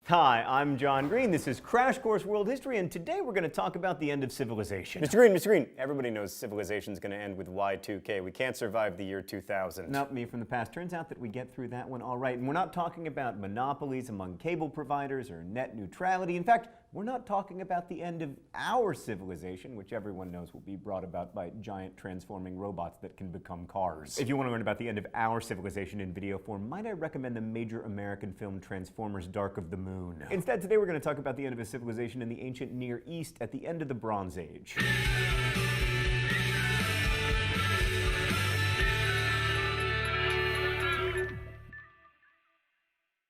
Hi, I'm John Green. This is Crash Course World History, and today we're going to talk about the end of civilization. Mr. Green, everybody knows civilization's going to end with Y2K. We can't survive the year 2000. Not me from the past. Turns out that we get through that one all right. And we're not talking about monopolies among cable providers or net neutrality. In fact, we're not talking about the end of our civilization, which everyone knows will be brought about by giant transforming robots that can become cars. If you want to learn about the end of our civilization in video form, might I recommend the major American film Transformers: Dark of the Moon. Instead, today we're going to talk about the end of a civilization in the ancient Near East at the end of the Bronze Age.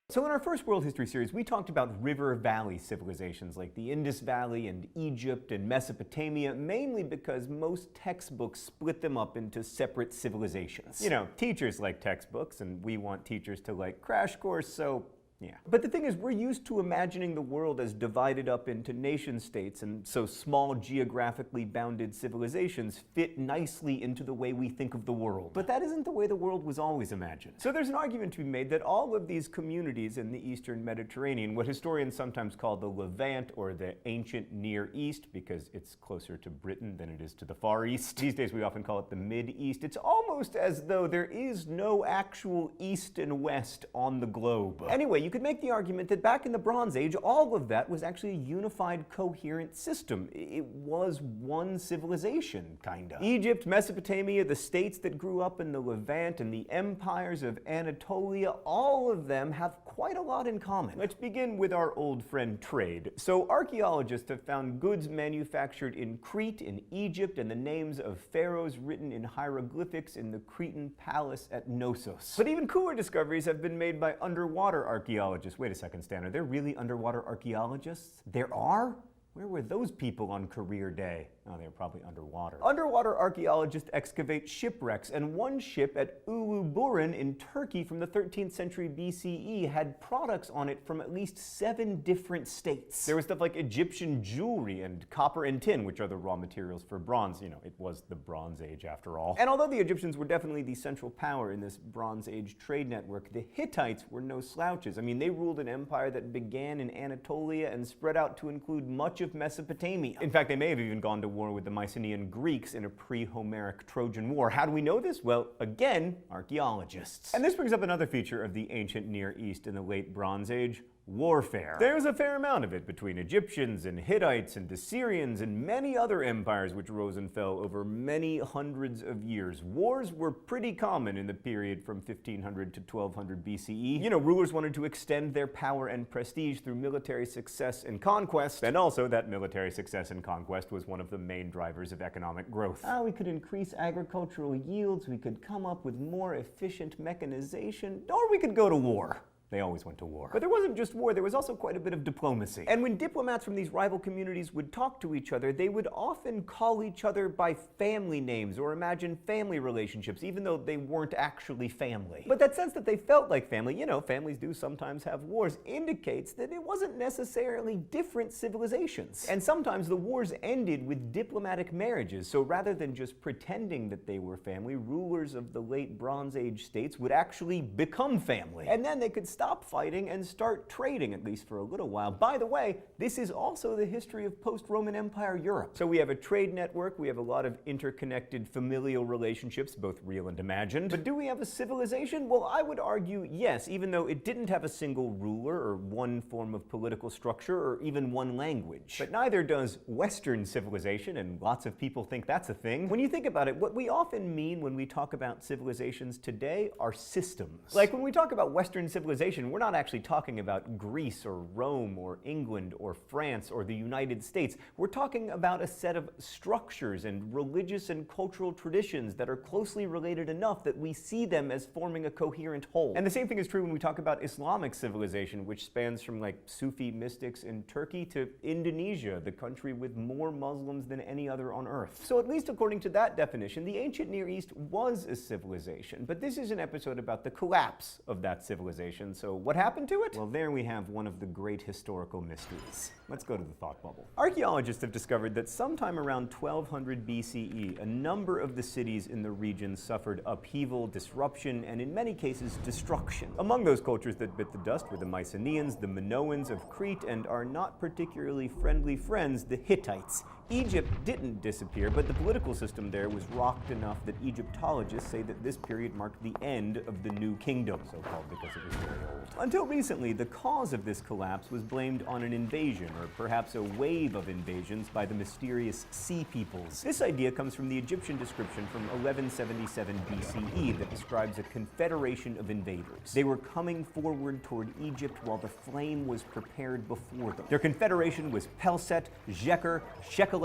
So in our first world history series, we talked about river valley civilizations like the Indus Valley and Egypt and Mesopotamia, mainly because most textbooks split them up into separate civilizations. You know, teachers like textbooks, and we want teachers to like Crash Course, so yeah. But the thing is, we're used to imagining the world as divided up into nation states, and so small geographically bounded civilizations fit nicely into the way we think of the world. But that isn't the way the world was always imagined. So there's an argument to be made that all of these communities in the Eastern Mediterranean, what historians sometimes call the Levant or the ancient Near East, because it's closer to Britain than it is to the Far East. These days we often call it the Mid-East. It's almost as though there is no actual East and West on the globe. Anyway, you could make the argument that back in the Bronze Age, all of that was actually a unified, coherent system. It was one civilization, kinda. Egypt, Mesopotamia, the states that grew up in the Levant, and the empires of Anatolia, all of them have quite a lot in common. Let's begin with our old friend trade. So archaeologists have found goods manufactured in Crete, in Egypt, and the names of pharaohs written in hieroglyphics in the Cretan palace at Knossos. But even cooler discoveries have been made by underwater archaeologists. Wait a second, Stan, are there really underwater archaeologists? There are? Where were those people on career day? Oh, they were probably underwater. Underwater archaeologists excavate shipwrecks, and one ship at Uluburun in Turkey from the 13th century BCE had products on it from at least 7 different states. There was stuff like Egyptian jewelry and copper and tin, which are the raw materials for bronze. You know, it was the Bronze Age after all. And although the Egyptians were definitely the central power in this Bronze Age trade network, the Hittites were no slouches. I mean, they ruled an empire that began in Anatolia and spread out to include much of Mesopotamia. In fact, they may have even gone to war with the Mycenaean Greeks in a pre-Homeric Trojan War. How do we know this? Well, again, archaeologists. And this brings up another feature of the ancient Near East in the late Bronze Age: warfare. There's a fair amount of it between Egyptians and Hittites and Assyrians and many other empires which rose and fell over many hundreds of years. Wars were pretty common in the period from 1500 to 1200 BCE. You know, rulers wanted to extend their power and prestige through military success and conquest, and also that military success and conquest was one of the main drivers of economic growth. We could increase agricultural yields, we could come up with more efficient mechanization, or we could go to war. They always went to war. But there wasn't just war, there was also quite a bit of diplomacy. And when diplomats from these rival communities would talk to each other, they would often call each other by family names or imagine family relationships, even though they weren't actually family. But that sense that they felt like family, you know, families do sometimes have wars, indicates that it wasn't necessarily different civilizations. And sometimes the wars ended with diplomatic marriages, so rather than just pretending that they were family, rulers of the late Bronze Age states would actually become family. And then they could stop fighting and start trading, at least for a little while. By the way, this is also the history of post-Roman Empire Europe. So we have a trade network, we have a lot of interconnected familial relationships, both real and imagined. But do we have a civilization? Well, I would argue yes, even though it didn't have a single ruler or one form of political structure or even one language. But neither does Western civilization, and lots of people think that's a thing. When you think about it, what we often mean when we talk about civilizations today are systems. Like when we talk about Western civilization, we're not actually talking about Greece or Rome or England or France or the United States. We're talking about a set of structures and religious and cultural traditions that are closely related enough that we see them as forming a coherent whole. And the same thing is true when we talk about Islamic civilization, which spans from like Sufi mystics in Turkey to Indonesia, the country with more Muslims than any other on earth. So at least according to that definition, the ancient Near East was a civilization. But this is an episode about the collapse of that civilization, so what happened to it? Well, there we have one of the great historical mysteries. Let's go to the thought bubble. Archaeologists have discovered that sometime around 1200 BCE, a number of the cities in the region suffered upheaval, disruption, and in many cases, destruction. Among those cultures that bit the dust were the Mycenaeans, the Minoans of Crete, and our not particularly friendly friends, the Hittites. Egypt didn't disappear, but the political system there was rocked enough that Egyptologists say that this period marked the end of the New Kingdom, so-called because it was very old. Until recently, the cause of this collapse was blamed on an invasion, or perhaps a wave of invasions by the mysterious Sea Peoples. This idea comes from the Egyptian description from 1177 BCE that describes a confederation of invaders. They were coming forward toward Egypt while the flame was prepared before them. Their confederation was Pelset, Jeker, Shekelesh,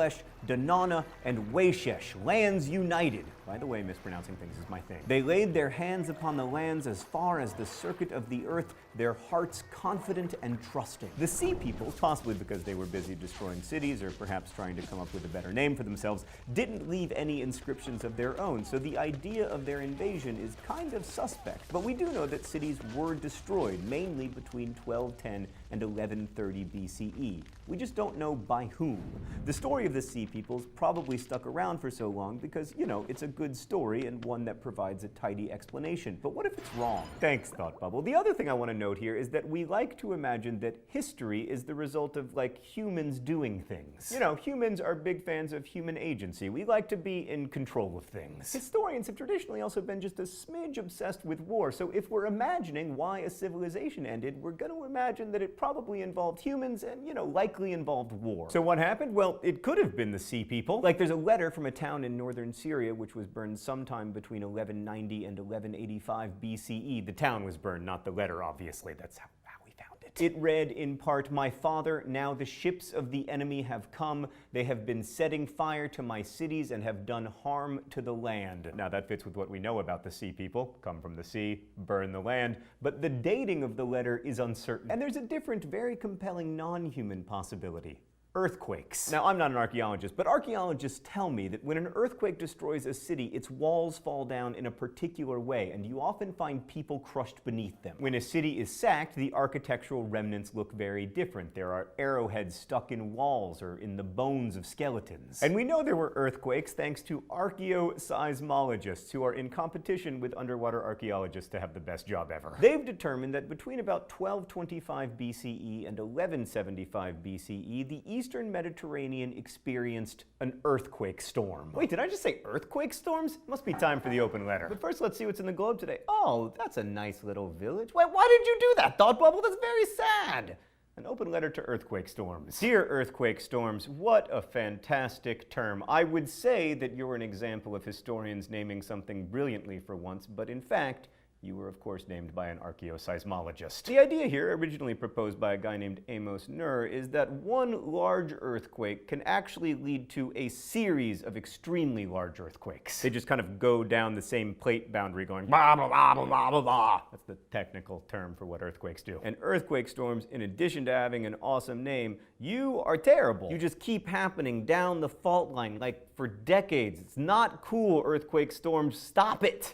Danana, and Wayshesh, lands united. By the way, mispronouncing things is my thing. They laid their hands upon the lands as far as the circuit of the earth, their hearts confident and trusting. The Sea Peoples, possibly because they were busy destroying cities or perhaps trying to come up with a better name for themselves, didn't leave any inscriptions of their own, so the idea of their invasion is kind of suspect. But we do know that cities were destroyed, mainly between 1210 and 1130 BCE. We just don't know by whom. The story of the Sea Peoples probably stuck around for so long because, you know, it's a good story and one that provides a tidy explanation. But what if it's wrong? Thanks, Thought Bubble. The other thing I want to note here is that we like to imagine that history is the result of, like, humans doing things. You know, humans are big fans of human agency. We like to be in control of things. Historians have traditionally also been just a smidge obsessed with war, so if we're imagining why a civilization ended, we're going to imagine that it probably involved humans and, you know, likely involved war. So what happened? Well, it could have been the Sea People. Like, there's a letter from a town in northern Syria which was burned sometime between 1190 and 1185 BCE. The town was burned, not the letter, obviously. That's how we found it. It read in part, "My father, now the ships of the enemy have come. They have been setting fire to my cities and have done harm to the land." Now that fits with what we know about the Sea People. Come from the sea, burn the land. But the dating of the letter is uncertain. And there's a different, very compelling non-human possibility. Earthquakes. Now, I'm not an archaeologist, but archaeologists tell me that when an earthquake destroys a city, its walls fall down in a particular way, and you often find people crushed beneath them. When a city is sacked, the architectural remnants look very different. There are arrowheads stuck in walls or in the bones of skeletons. And we know there were earthquakes thanks to archaeoseismologists, who are in competition with underwater archaeologists to have the best job ever. They've determined that between about 1225 BCE and 1175 BCE, the Eastern Mediterranean experienced an earthquake storm. Wait, did I just say earthquake storms? Must be time for the open letter. But first, let's see what's in the globe today. Oh, that's a nice little village. Wait, why did you do that, Thought Bubble? That's very sad. An open letter to earthquake storms. Dear earthquake storms, what a fantastic term. I would say that you're an example of historians naming something brilliantly for once, but in fact, you were, of course, named by an archaeoseismologist. The idea here, originally proposed by a guy named Amos Nur, is that one large earthquake can actually lead to a series of extremely large earthquakes. They just kind of go down the same plate boundary going blah, blah, blah, blah, blah, blah, blah. That's the technical term for what earthquakes do. And earthquake storms, in addition to having an awesome name, you are terrible. You just keep happening down the fault line, like for decades. It's not cool, earthquake storms. Stop it.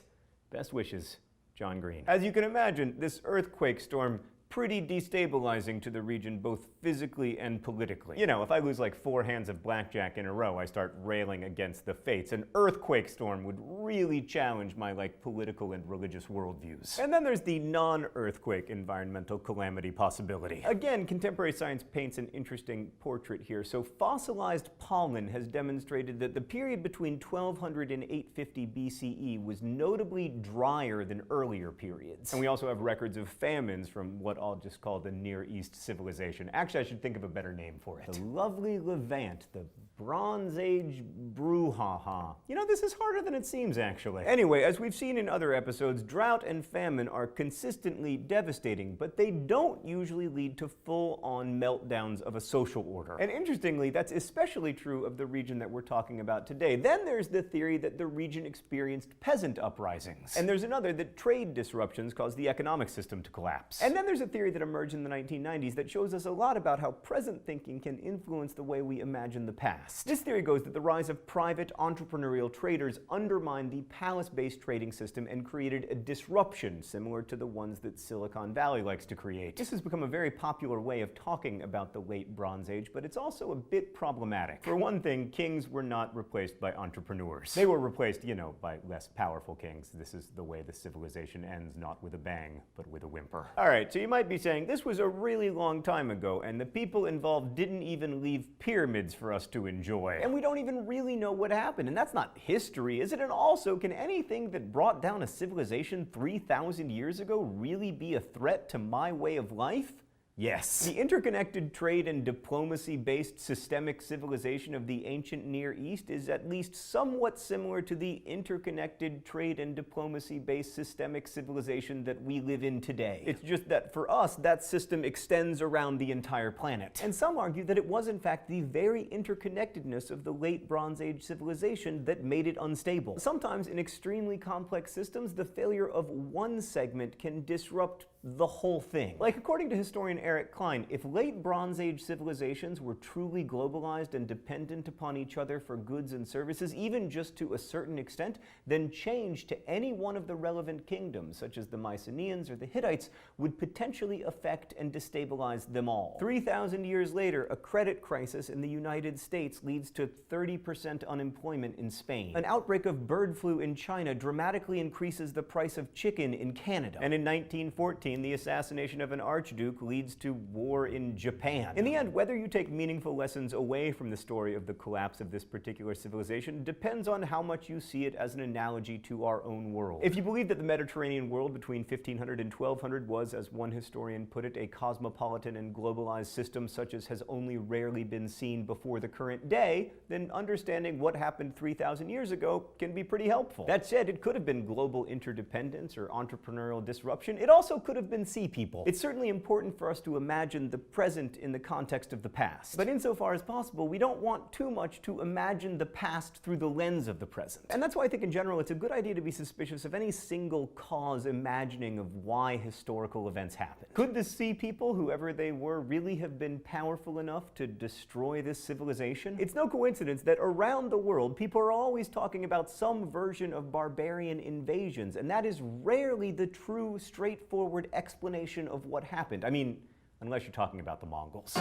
Best wishes, John Green. As you can imagine, this earthquake storm pretty destabilizing to the region both physically and politically. You know, if I lose like 4 hands of blackjack in a row, I start railing against the fates. An earthquake storm would really challenge my like political and religious worldviews. And then there's the non-earthquake environmental calamity possibility. Again, contemporary science paints an interesting portrait here. So fossilized pollen has demonstrated that the period between 1200 and 850 BCE was notably drier than earlier periods. And we also have records of famines from what I'll just call the Near East civilization. Actually, I should think of a better name for it. The lovely Levant, the Bronze Age brouhaha. You know, this is harder than it seems, actually. Anyway, as we've seen in other episodes, drought and famine are consistently devastating, but they don't usually lead to full-on meltdowns of a social order. And interestingly, that's especially true of the region that we're talking about today. Then there's the theory that the region experienced peasant uprisings. And there's another that trade disruptions caused the economic system to collapse. And then there's a a theory that emerged in the 1990s that shows us a lot about how present thinking can influence the way we imagine the past. This theory goes that the rise of private entrepreneurial traders undermined the palace-based trading system and created a disruption similar to the ones that Silicon Valley likes to create. This has become a very popular way of talking about the late Bronze Age, but it's also a bit problematic. For one thing, kings were not replaced by entrepreneurs. They were replaced, by less powerful kings. This is the way the civilization ends, not with a bang, but with a whimper. All right, so you might be saying, this was a really long time ago, and the people involved didn't even leave pyramids for us to enjoy. And we don't even really know what happened, and that's not history, is it? And also, can anything that brought down a civilization 3,000 years ago really be a threat to my way of life? Yes. The interconnected trade and diplomacy-based systemic civilization of the ancient Near East is at least somewhat similar to the interconnected trade and diplomacy-based systemic civilization that we live in today. It's just that for us, that system extends around the entire planet. And some argue that it was in fact the very interconnectedness of the late Bronze Age civilization that made it unstable. Sometimes in extremely complex systems, the failure of one segment can disrupt the whole thing. Like, according to historian Eric Klein, if late Bronze Age civilizations were truly globalized and dependent upon each other for goods and services, even just to a certain extent, then change to any one of the relevant kingdoms, such as the Mycenaeans or the Hittites, would potentially affect and destabilize them all. 3,000 years later, a credit crisis in the United States leads to 30% unemployment in Spain. An outbreak of bird flu in China dramatically increases the price of chicken in Canada. And in 1914, the assassination of an archduke leads to war in Japan. In the end, whether you take meaningful lessons away from the story of the collapse of this particular civilization depends on how much you see it as an analogy to our own world. If you believe that the Mediterranean world between 1500 and 1200 was, as one historian put it, a cosmopolitan and globalized system such as has only rarely been seen before the current day, then understanding what happened 3,000 years ago can be pretty helpful. That said, it could have been global interdependence or entrepreneurial disruption. It also could have been sea people. It's certainly important for us to imagine the present in the context of the past. But insofar as possible, we don't want too much to imagine the past through the lens of the present. And that's why I think in general it's a good idea to be suspicious of any single cause imagining of why historical events happen. Could the sea people, whoever they were, really have been powerful enough to destroy this civilization? It's no coincidence that around the world, people are always talking about some version of barbarian invasions, and that is rarely the true, straightforward explanation of what happened. I mean, unless you're talking about the Mongols.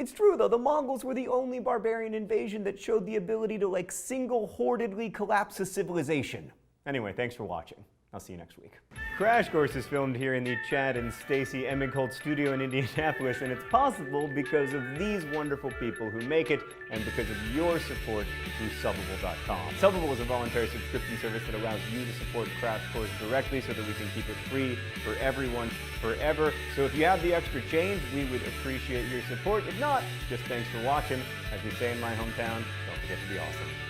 It's true, though, the Mongols were the only barbarian invasion that showed the ability to, single-handedly collapse a civilization. Anyway, thanks for watching. I'll see you next week. Crash Course is filmed here in the Chad and Stacy Emigholt studio in Indianapolis, and it's possible because of these wonderful people who make it and because of your support through Subbable.com. Subbable is a voluntary subscription service that allows you to support Crash Course directly so that we can keep it free for everyone forever. So if you have the extra change, we would appreciate your support. If not, just thanks for watching. As we say in my hometown, don't forget to be awesome.